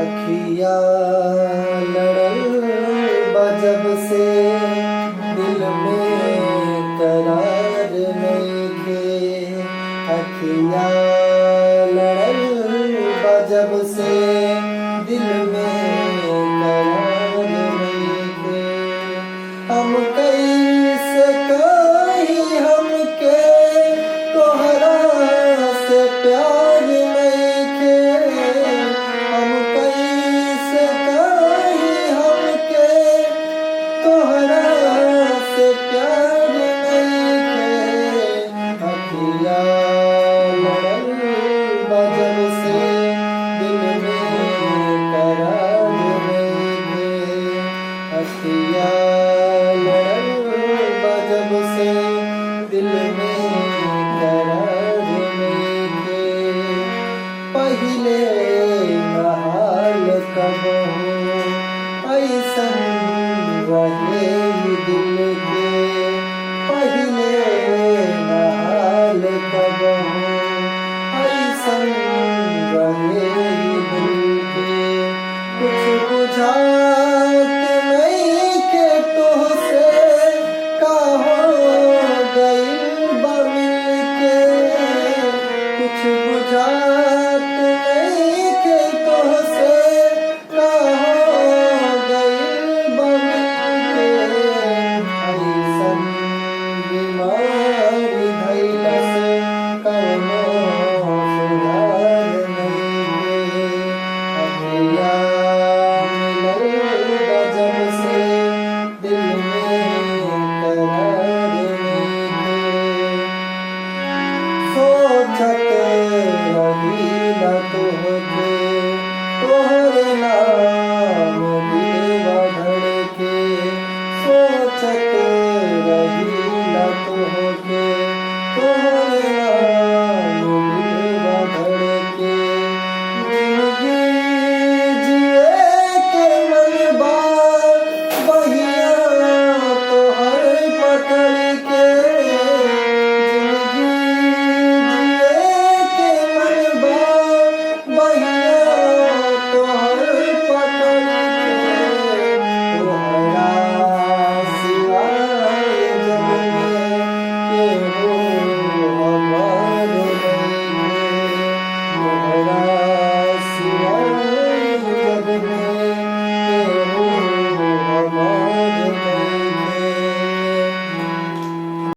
अखिया लड़ल बा जब से दिल में करार नइखे। अखिया लड़ल बा जब से दिल में करार नइखे। हम कैसे कहीं हमके तोहरा से प्यार नइखे। हम कैसे कहीं हमके तोहरा से प्यार नइखे। अखिया लड़ल बा जब से दिल में करार नइखे। अखिया लड़ल बा जब से दिल में करार नइखे। पहिले नहाल कबहू ऐसन रहे दिल के। पहिले नहाल कबहू ऐसन रहे दिल के। कुछ बुझात नइखे तोहसे का हो गइल बा मिलके। कुछ बुझात नइखे तोहसे का हो गइल बा मिलके। अइसन बीमारी धइला से कौनो सुधार नइखे। अखिया मिलल बा जब से दिल में करार नइखे। सोचत रहिला तोहके तोहरे नाम